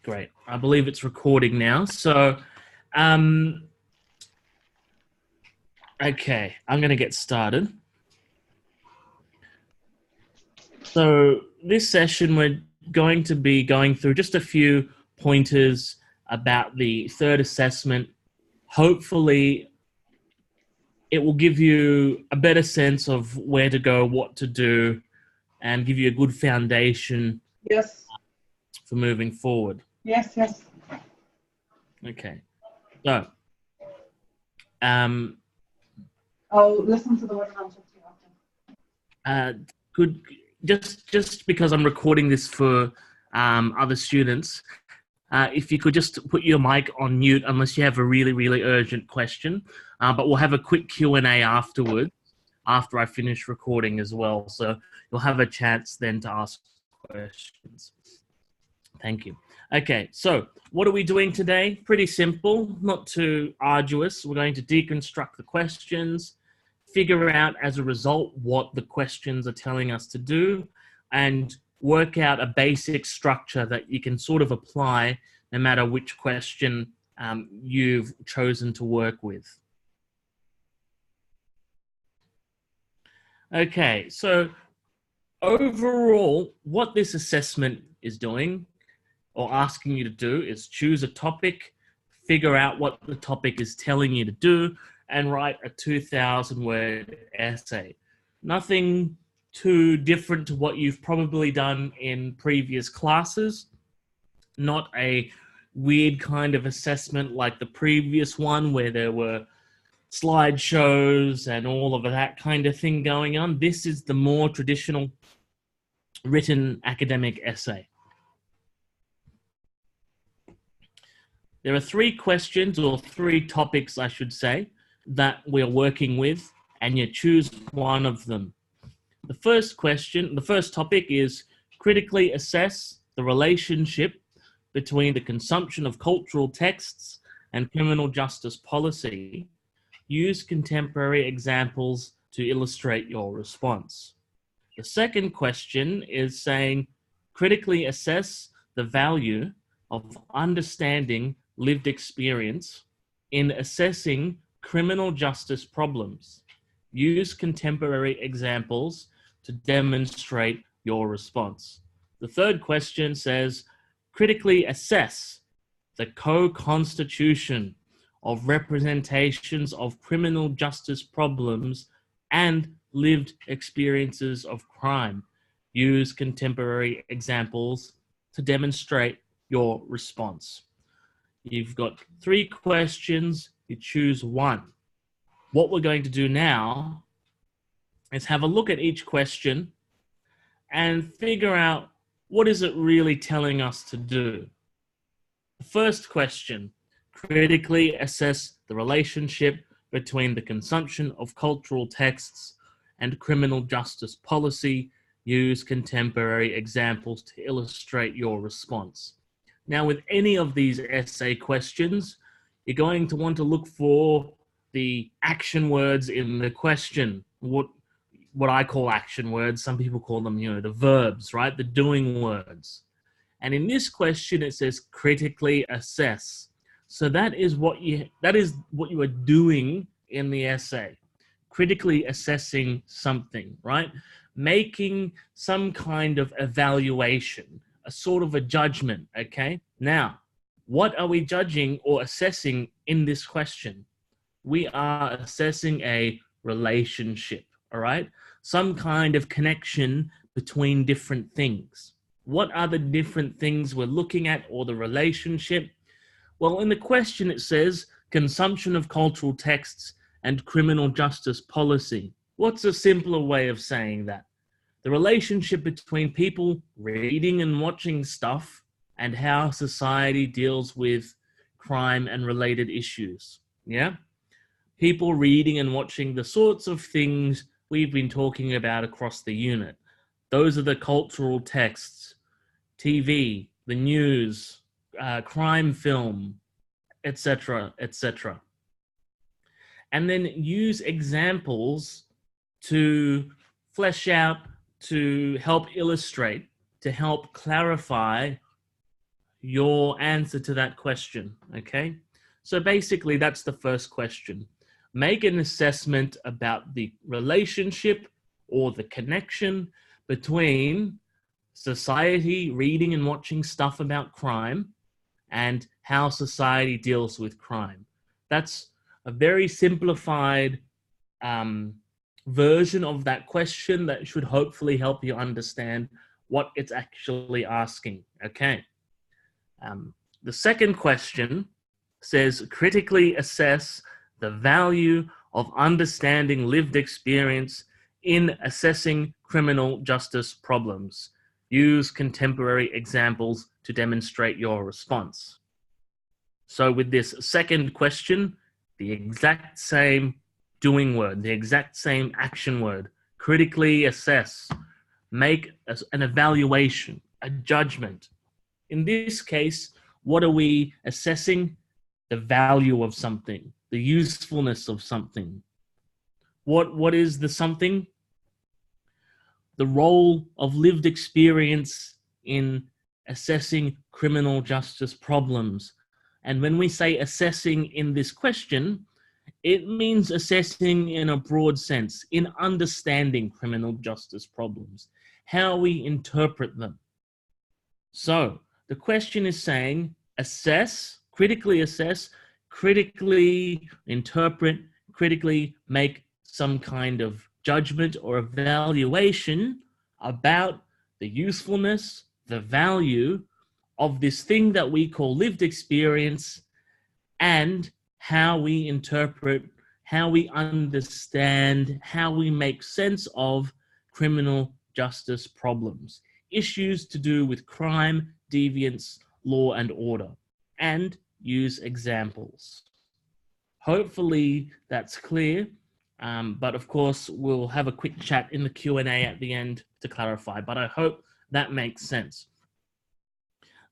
Great. I believe it's recording now. So, um, okay, I'm going to get started. So, this session, we're going to be going through just a few pointers about the third assessment. Hopefully, it will give you a better sense of where to go, what to do, and give you a good foundation Yes. for moving forward. Yes. Okay. So, I'll listen to the one and I'll talk to you after. could just because I'm recording this for other students, if you could just put your mic on mute unless you have a really urgent question. But we'll have a quick Q&A afterwards, after I finish recording as well. So you'll have a chance then to ask questions. Thank you. Okay, so what are we doing today? Pretty simple, not too arduous. We're going to deconstruct the questions, figure out as a result what the questions are telling us to do, and work out a basic structure that you can sort of apply no matter which question you've chosen to work with. Okay, so overall, what this assessment is doing or asking you to do is choose a topic, figure out what the topic is telling you to do, and write a 2,000-word essay. Nothing too different to what you've probably done in previous classes. Not a weird kind of assessment like the previous one where there were slideshows and all of that kind of thing going on. This is the more traditional written academic essay. There are three questions, or three topics, I should say, that we're working with, and you choose one of them. The first topic is critically assess the relationship between the consumption of cultural texts and criminal justice policy. Use contemporary examples to illustrate your response. The second question is saying, critically assess the value of understanding lived experience in assessing criminal justice problems. Use contemporary examples to demonstrate your response. The third question says, critically assess the co-constitution of representations of criminal justice problems and lived experiences of crime. Use contemporary examples to demonstrate your response. You've got three questions, you choose one. What we're going to do now is have a look at each question and figure out what is it really telling us to do. The first question, critically assess the relationship between the consumption of cultural texts and criminal justice policy. Use contemporary examples to illustrate your response. Now, with any of these essay questions, you're going to want to look for the action words in the question. What I call action words, some people call them, the verbs, right? The doing words. And in this question, it says critically assess. So that is what you are doing in the essay. Critically assessing something, right? Making some kind of evaluation, a sort of a judgment, okay? Now, what are we judging or assessing in this question? We are assessing a relationship, all right? Some kind of connection between different things. What are the different things we're looking at, or the relationship? Well, in the question it says consumption of cultural texts and criminal justice policy. What's a simpler way of saying that? The relationship between people reading and watching stuff and how society deals with crime and related issues. Yeah? People reading and watching the sorts of things we've been talking about across the unit. Those are the cultural texts. TV, the news, crime film, etc., etc. And then use examples to flesh out, to help illustrate, to help clarify your answer to that question, okay? So basically, that's the first question. Make an assessment about the relationship or the connection between society reading and watching stuff about crime and how society deals with crime. That's a very simplified version of that question that should hopefully help you understand what it's actually asking, okay? The second question says, critically assess the value of understanding lived experience in assessing criminal justice problems. Use contemporary examples to demonstrate your response. So with this second question, the exact same doing word, the exact same action word, critically assess, make an evaluation, a judgment. In this case, what are we assessing? The value of something, the usefulness of something. What is the something? The role of lived experience in assessing criminal justice problems. And when we say assessing in this question, it means assessing in a broad sense, in understanding criminal justice problems, how we interpret them. So the question is saying, assess, critically interpret, critically make some kind of judgment or evaluation about the usefulness, the value of this thing that we call lived experience, and how we interpret, how we understand, how we make sense of criminal justice problems, issues to do with crime, deviance, law and order, and use examples. Hopefully that's clear, but of course we'll have a quick chat in the Q&A at the end to clarify, but I hope that makes sense.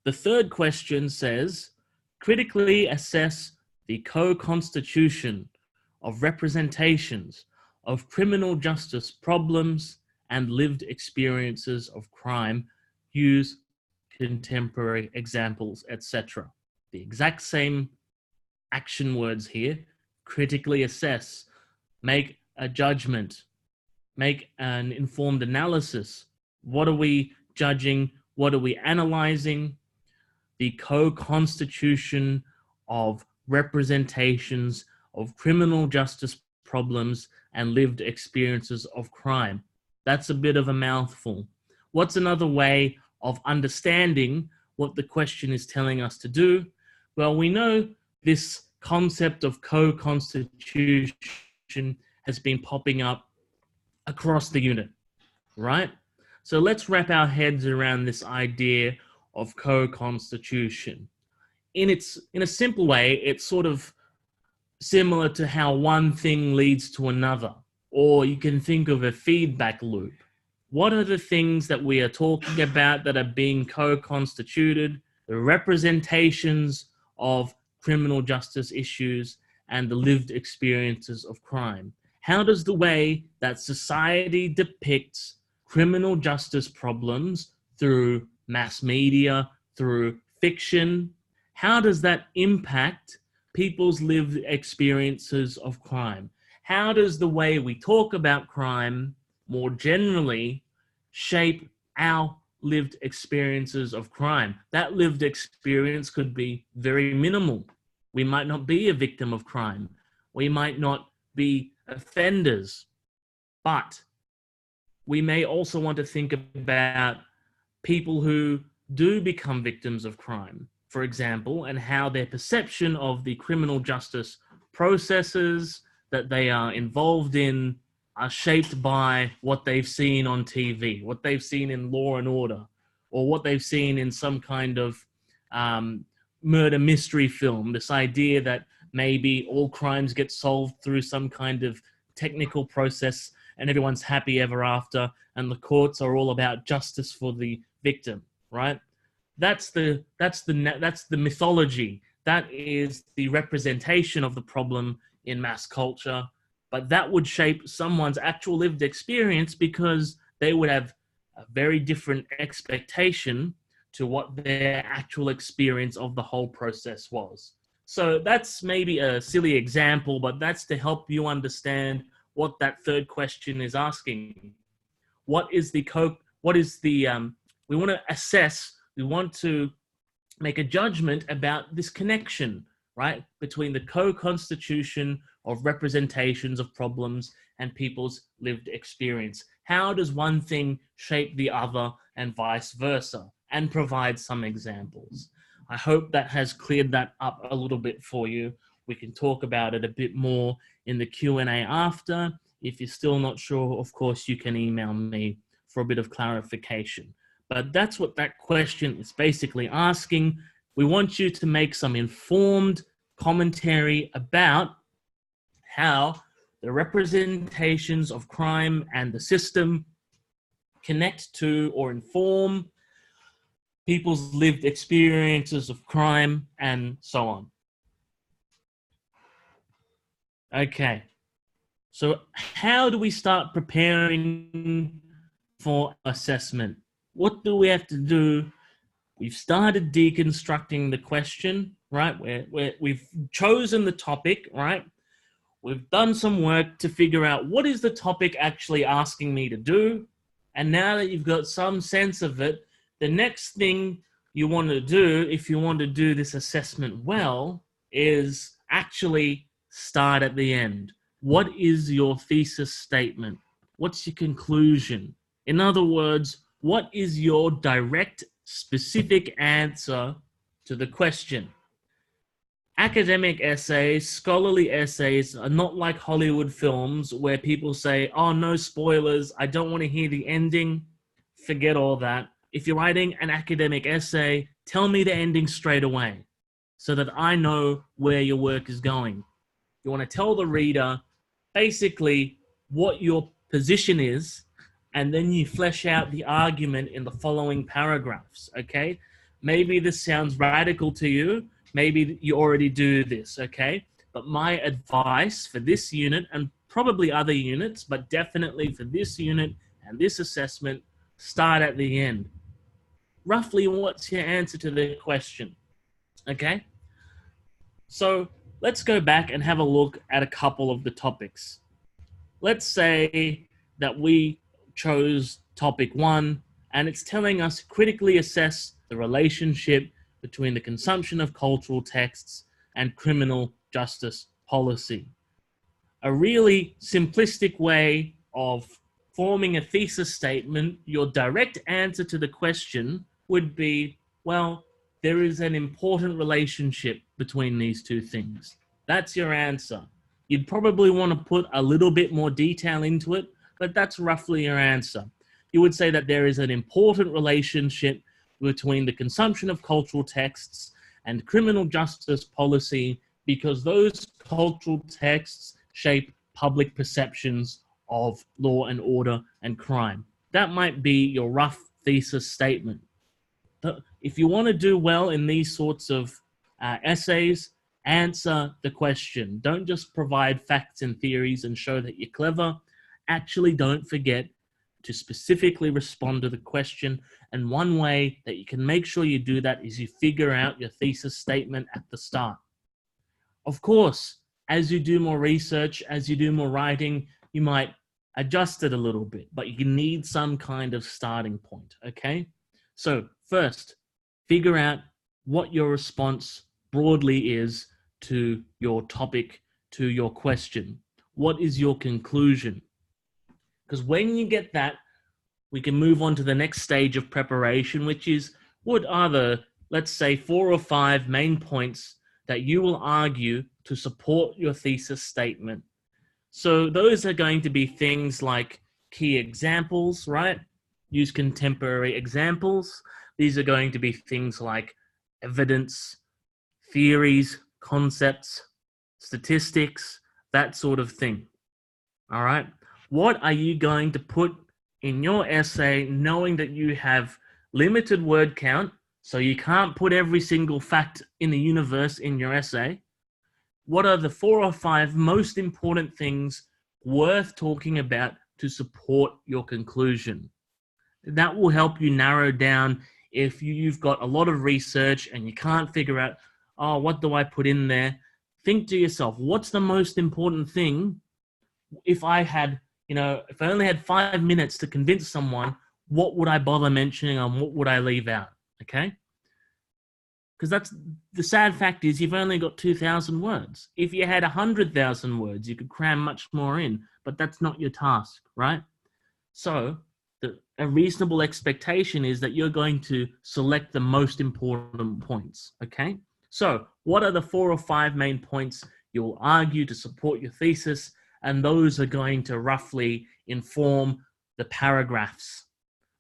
The third question says, critically assess the co-constitution of representations of criminal justice problems and lived experiences of crime, use contemporary examples, etc. The exact same action words here. Critically assess, make a judgment, make an informed analysis. What are we judging? What are we analyzing? The co-constitution of representations of criminal justice problems and lived experiences of crime. That's a bit of a mouthful. What's another way of understanding what the question is telling us to do? Well, we know this concept of co-constitution has been popping up across the unit, right? So let's wrap our heads around this idea of co-constitution. In a simple way, it's sort of similar to how one thing leads to another, or you can think of a feedback loop. What are the things that we are talking about that are being co-constituted? The representations of criminal justice issues and the lived experiences of crime. How does the way that society depicts criminal justice problems through mass media, through fiction, how does that impact people's lived experiences of crime? How does the way we talk about crime more generally shape our lived experiences of crime? That lived experience could be very minimal. We might not be a victim of crime. We might not be offenders, but we may also want to think about people who do become victims of crime, for example, and how their perception of the criminal justice processes that they are involved in are shaped by what they've seen on TV, what they've seen in Law and Order, or what they've seen in some kind of murder mystery film. This idea that maybe all crimes get solved through some kind of technical process and everyone's happy ever after, and the courts are all about justice for the victim, right? That's the mythology. That is the representation of the problem in mass culture, but that would shape someone's actual lived experience because they would have a very different expectation to what their actual experience of the whole process was. So that's maybe a silly example, but that's to help you understand what that third question is asking. What is the we want to assess, we want to make a judgment about this connection, right, between the co-constitution of representations of problems and people's lived experience. How does one thing shape the other and vice versa? And provide some examples. I hope that has cleared that up a little bit for you. We can talk about it a bit more in the Q&A after. If you're still not sure, of course, you can email me for a bit of clarification. But that's what that question is basically asking. We want you to make some informed commentary about how the representations of crime and the system connect to or inform people's lived experiences of crime and so on. Okay, so how do we start preparing for assessment? What do we have to do? We've started deconstructing the question, right? We've chosen the topic, right? We've done some work to figure out what is the topic actually asking me to do. And now that you've got some sense of it, the next thing you want to do, if you want to do this assessment well, is actually start at the end. What is your thesis statement? What's your conclusion? In other words, what is your direct, specific answer to the question? Academic essays, scholarly essays are not like Hollywood films where people say, oh, no spoilers, I don't want to hear the ending. Forget all that. If you're writing an academic essay, tell me the ending straight away so that I know where your work is going. You want to tell the reader basically what your position is, and then you flesh out the argument in the following paragraphs, okay? Maybe this sounds radical to you. Maybe you already do this, okay? But my advice for this unit, and probably other units, but definitely for this unit and this assessment, start at the end. Roughly, what's your answer to the question? Okay? So let's go back and have a look at a couple of the topics. Let's say that we chose topic 1, and it's telling us critically assess the relationship between the consumption of cultural texts and criminal justice policy. A really simplistic way of forming a thesis statement, your direct answer to the question would be, well, there is an important relationship between these two things. That's your answer. You'd probably want to put a little bit more detail into it, but that's roughly your answer. You would say that there is an important relationship between the consumption of cultural texts and criminal justice policy because those cultural texts shape public perceptions of law and order and crime. That might be your rough thesis statement. If you want to do well in these sorts of essays, answer the question. Don't just provide facts and theories and show that you're clever. Actually, don't forget to specifically respond to the question. And one way that you can make sure you do that is you figure out your thesis statement at the start. Of course, as you do more research, as you do more writing, you might adjust it a little bit, but you need some kind of starting point, okay? So first, figure out what your response broadly is to your topic, to your question. What is your conclusion? Because when you get that, we can move on to the next stage of preparation, which is what are the, let's say, 4 or 5 main points that you will argue to support your thesis statement. So those are going to be things like key examples, right? Use contemporary examples. These are going to be things like evidence, theories, concepts, statistics, that sort of thing. All right? What are you going to put in your essay knowing that you have limited word count, so you can't put every single fact in the universe in your essay? What are the 4 or 5 most important things worth talking about to support your conclusion? That will help you narrow down if you've got a lot of research and you can't figure out, oh, what do I put in there? Think to yourself, what's the most important thing? If I had, if I only had 5 minutes to convince someone, what would I bother mentioning and what would I leave out? Okay? Because that's the sad fact is you've only got 2,000 words. If you had 100,000 words, you could cram much more in, but that's not your task, right? So a reasonable expectation is that you're going to select the most important points, okay? So what are the 4 or 5 main points you'll argue to support your thesis? And those are going to roughly inform the paragraphs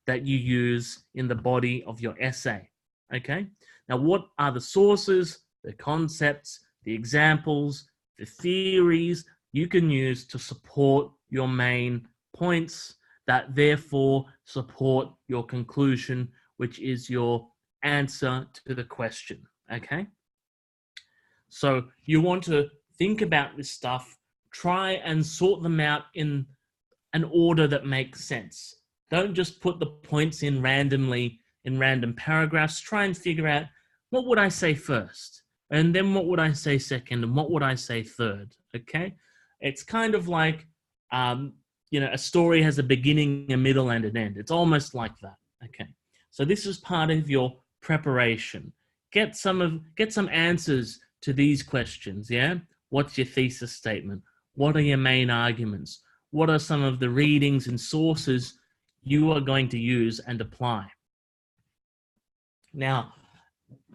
that you use in the body of your essay, okay? Now, what are the sources, the concepts, the examples, the theories you can use to support your main points that therefore support your conclusion, which is your answer to the question, okay? So you want to think about this stuff, try and sort them out in an order that makes sense. Don't just put the points in randomly in random paragraphs. Try and figure out, what would I say first? And then what would I say second? And what would I say third? Okay? It's kind of like, a story has a beginning, a middle, and an end. It's almost like that. Okay? So this is part of your preparation. Get some answers to these questions, yeah? What's your thesis statement? What are your main arguments? What are some of the readings and sources you are going to use and apply? Now,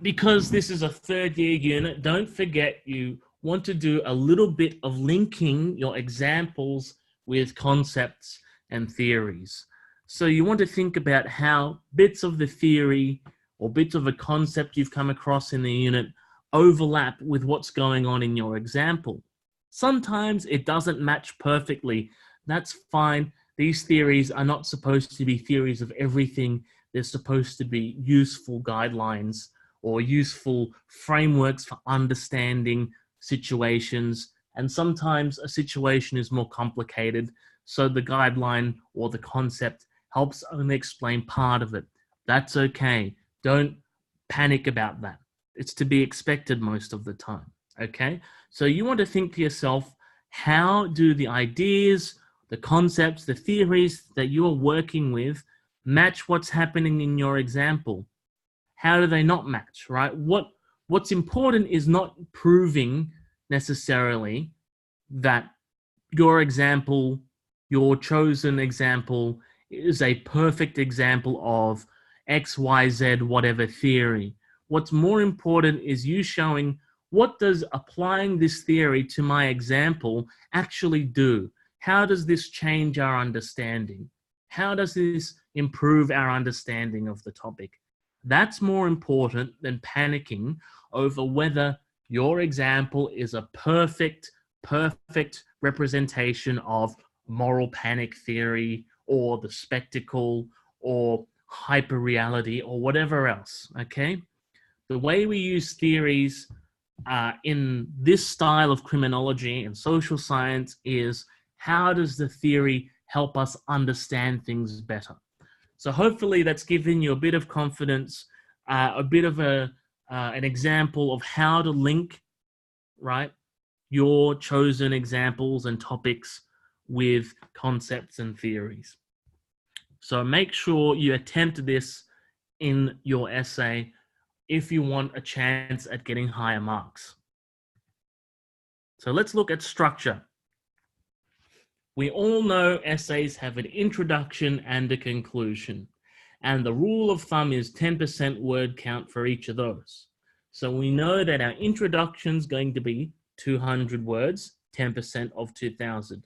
because this is a third-year unit, don't forget you want to do a little bit of linking your examples with concepts and theories. So you want to think about how bits of the theory or bits of a concept you've come across in the unit overlap with what's going on in your example. Sometimes it doesn't match perfectly. That's fine. These theories are not supposed to be theories of everything. They're supposed to be useful guidelines or useful frameworks for understanding situations. And sometimes a situation is more complicated, so the guideline or the concept helps only explain part of it. That's okay. Don't panic about that. It's to be expected most of the time, okay? So you want to think to yourself, how do the ideas, the concepts, the theories that you're working with match what's happening in your example? How do they not match, right? What's important is not proving necessarily that your example, your chosen example, is a perfect example of X, Y, Z, whatever theory. What's more important is you showing, what does applying this theory to my example actually do? How does this change our understanding? How does this improve our understanding of the topic? That's more important than panicking over whether your example is a perfect representation of moral panic theory or the spectacle or hyperreality or whatever else, okay? The way we use theories in this style of criminology and social science is, how does the theory help us understand things better? So hopefully that's given you a bit of confidence, a bit of an example of how to link, right, your chosen examples and topics with concepts and theories. So make sure you attempt this in your essay if you want a chance at getting higher marks. So let's look at structure. We all know essays have an introduction and a conclusion, and the rule of thumb is 10% word count for each of those. So we know that our introduction is going to be 200 words, 10% of 2,000.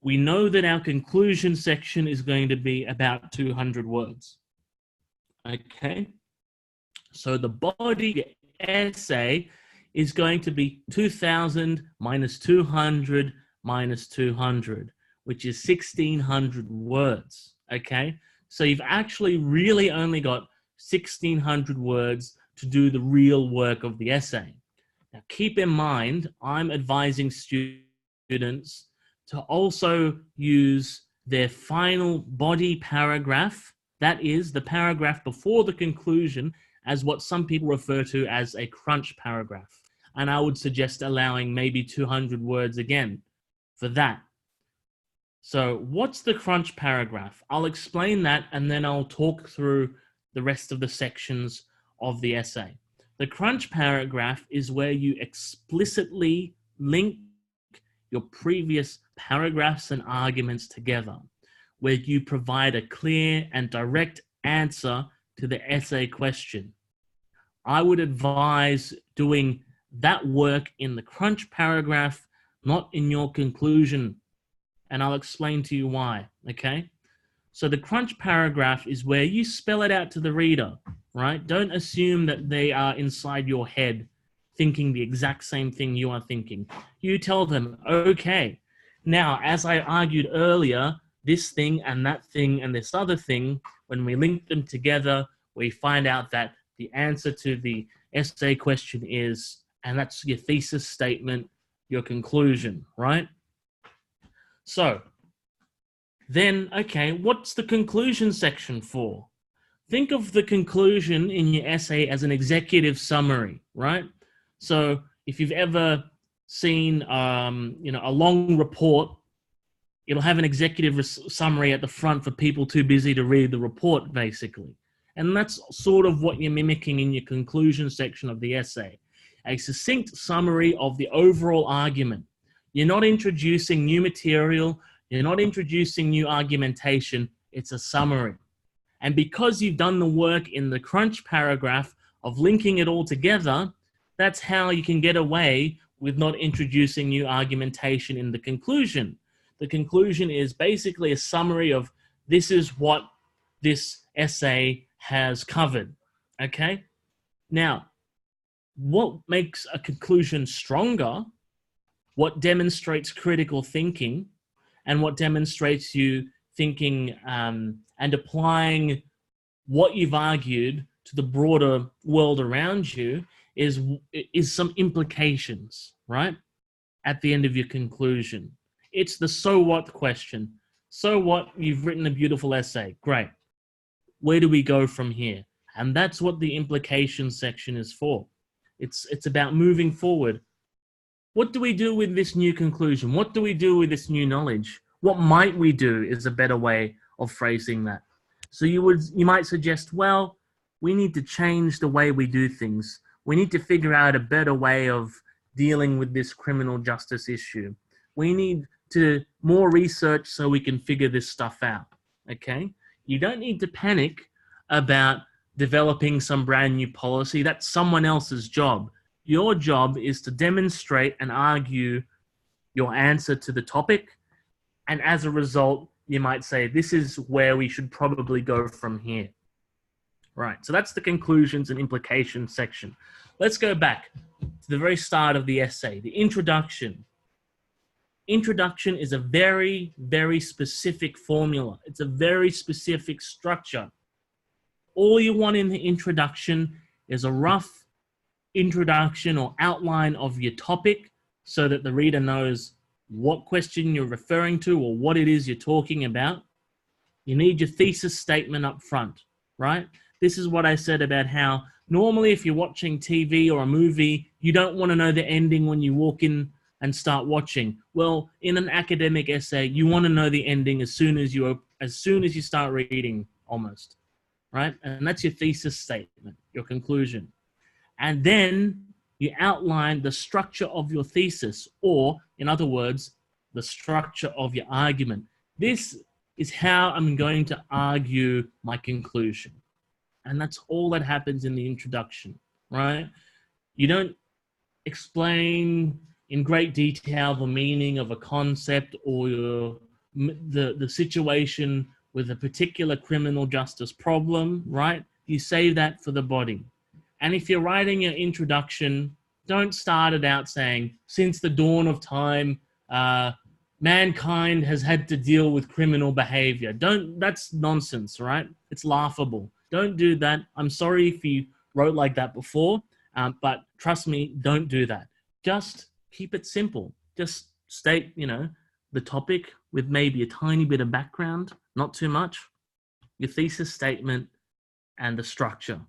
We know that our conclusion section is going to be about 200 words. Okay? So the body essay is going to be 2,000 minus 200 minus 200, which is 1,600 words, okay? So you've actually really only got 1,600 words to do the real work of the essay. Now, keep in mind, I'm advising students to also use their final body paragraph That is the paragraph before the conclusion, as what some people refer to as a crunch paragraph. And I would suggest allowing maybe 200 words again for that. So what's the crunch paragraph? I'll explain that and then I'll talk through the rest of the sections of the essay. The crunch paragraph is where you explicitly link your previous paragraphs and arguments together, where you provide a clear and direct answer to the essay question. I would advise doing that work in the crunch paragraph, not in your conclusion. And I'll explain to you why, okay? So the crunch paragraph is where you spell it out to the reader, right? Don't assume that they are inside your head thinking the exact same thing you are thinking. You tell them, okay, now, as I argued earlier, this thing and this other thing, when we link them together, we find out that the answer to the essay question is, and that's your thesis statement, your conclusion, right? So then, okay, what's the conclusion section for? Think of the conclusion in your essay as an executive summary, right? So if you've ever seen, a long report, it'll have an executive summary at the front for people too busy to read the report, basically. And that's sort of what you're mimicking in your conclusion section of the essay. A succinct summary of the overall argument. You're not introducing new material. You're not introducing new argumentation. It's a summary. And because you've done the work in the crunch paragraph of linking it all together, that's how you can get away with not introducing new argumentation in the conclusion. The conclusion is basically a summary of this is what this essay has covered, okay? Now, what makes a conclusion stronger, what demonstrates critical thinking, and what demonstrates you thinking and applying what you've argued to the broader world around you is some implications, right? At the end of your conclusion. It's the so what question. So what? You've written a beautiful essay. Great. Where do we go from here? And that's what the implication section is for. It's about moving forward. What do we do with this new conclusion? What do we do with this new knowledge? What might we do is a better way of phrasing that. So you might suggest, well, we need to change the way we do things. We need to figure out a better way of dealing with this criminal justice issue. We need to more research so we can figure this stuff out, okay? You don't need to panic about developing some brand new policy. That's someone else's job. Your job is to demonstrate and argue your answer to the topic. And as a result, you might say, this is where we should probably go from here. Right, so that's the conclusions and implications section. Let's go back to the very start of the essay, the introduction. Introduction is a very, very specific formula. It's a very specific structure. All you want in the introduction is a rough introduction or outline of your topic so that the reader knows what question you're referring to or what it is you're talking about. You need your thesis statement up front, right? This is what I said about how normally if you're watching TV or a movie, you don't want to know the ending when you walk in and start watching. Well, in an academic essay, you want to know the ending as soon as you start reading, almost, right? And that's your thesis statement, your conclusion. And then you outline the structure of your thesis, or in other words, the structure of your argument. This is how I'm going to argue my conclusion. And that's all that happens in the introduction, right? You don't explain in great detail the meaning of a concept or the situation with a particular criminal justice problem, right? You save that for the body. And if you're writing your introduction, don't start it out saying, since the dawn of time, mankind has had to deal with criminal behavior. That's nonsense, right? It's laughable. Don't do that. I'm sorry if you wrote like that before, but trust me, don't do that. Just keep it simple. Just state, the topic with maybe a tiny bit of background, not too much. your thesis statement, and the structure.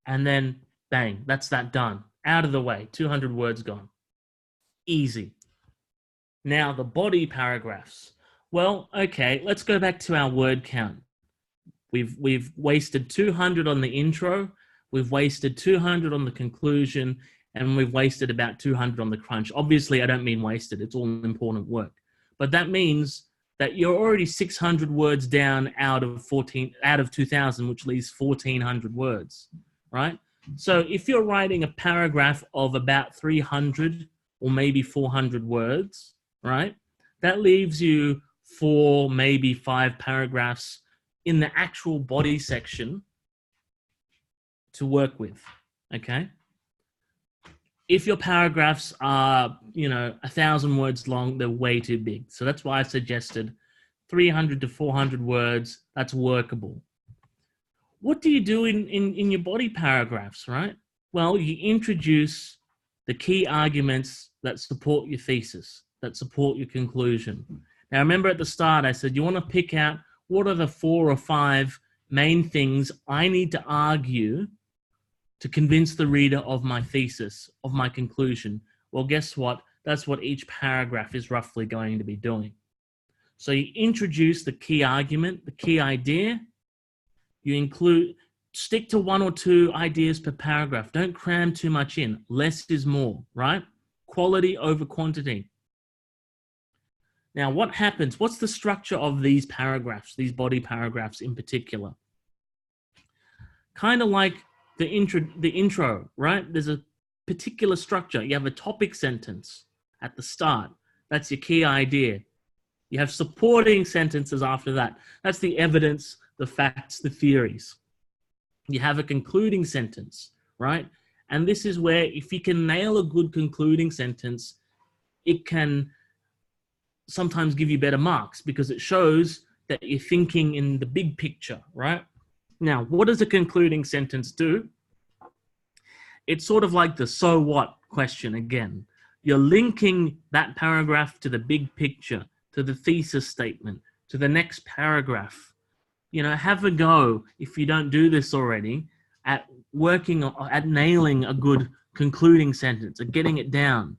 And then bang, that's that done. Out of the way, 200 words gone. Easy. Now the body paragraphs. Well, okay, let's go back to our word count. We've wasted 200 on the intro, we've wasted 200 on the conclusion, and we've wasted about 200 on the crunch. Obviously, I don't mean wasted, it's all important work. But that means that you're already 600 words down out of 2000, which leaves 1400 words, right? So if you're writing a paragraph of about 300 or maybe 400 words, right? That leaves you 4, maybe 5 paragraphs in the actual body section to work with, okay? If your paragraphs are, 1,000 words long, they're way too big. So that's why I suggested 300 to 400 words, that's workable. What do you do in your body paragraphs, right? Well, you introduce the key arguments that support your thesis, that support your conclusion. Now, remember at the start, I said you want to pick out what are the 4 or 5 main things I need to argue to convince the reader of my thesis, of my conclusion. Well, guess what? That's what each paragraph is roughly going to be doing. So you introduce the key argument, the key idea. You stick to 1 or 2 ideas per paragraph. Don't cram too much in. Less is more, right? Quality over quantity. Now, what happens? What's the structure of these paragraphs, these body paragraphs in particular? Kind of like the intro, right? There's a particular structure. You have a topic sentence at the start. That's your key idea. You have supporting sentences after that. That's the evidence, the facts, the theories. You have a concluding sentence, right? And this is where if you can nail a good concluding sentence, it can sometimes give you better marks because it shows that you're thinking in the big picture, right? Now, what does a concluding sentence do? It's sort of like the so what question again. You're linking that paragraph to the big picture, to the thesis statement, to the next paragraph. Have a go, if you don't do this already, at nailing a good concluding sentence, at getting it down.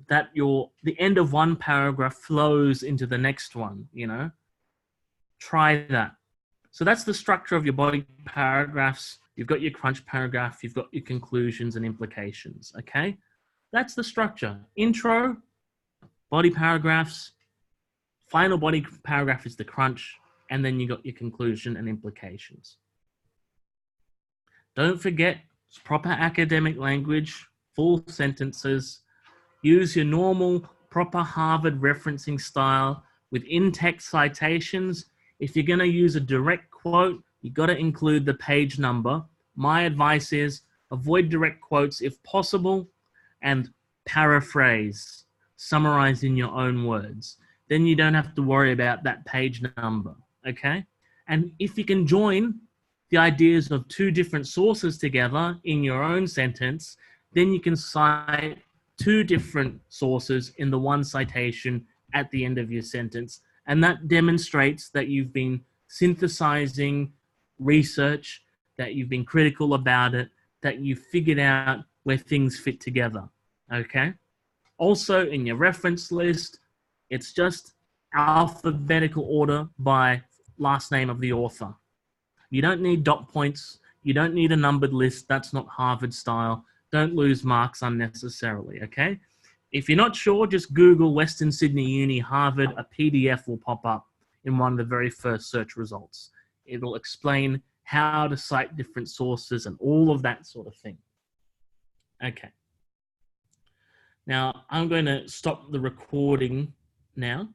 That the end of one paragraph flows into the next one, Try that. So that's the structure of your body paragraphs. You've got your crunch paragraph, you've got your conclusions and implications, okay? That's the structure. Intro, body paragraphs, final body paragraph is the crunch, and then you got your conclusion and implications. Don't forget, it's proper academic language, full sentences. Use your normal, proper Harvard referencing style with in-text citations. If you're going to use a direct quote, you've got to include the page number. My advice is avoid direct quotes if possible and paraphrase, summarize in your own words. Then you don't have to worry about that page number, okay? And if you can join the ideas of 2 different sources together in your own sentence, then you can cite 2 different sources in the one citation at the end of your sentence. And that demonstrates that you've been synthesizing research, that you've been critical about it, that you've figured out where things fit together, okay? Also, in your reference list, it's just alphabetical order by last name of the author. You don't need dot points. You don't need a numbered list. That's not Harvard style. Don't lose marks unnecessarily, okay? If you're not sure, just Google Western Sydney Uni Harvard. A PDF will pop up in one of the very first search results. It'll explain how to cite different sources and all of that sort of thing. Okay. Now, I'm going to stop the recording now.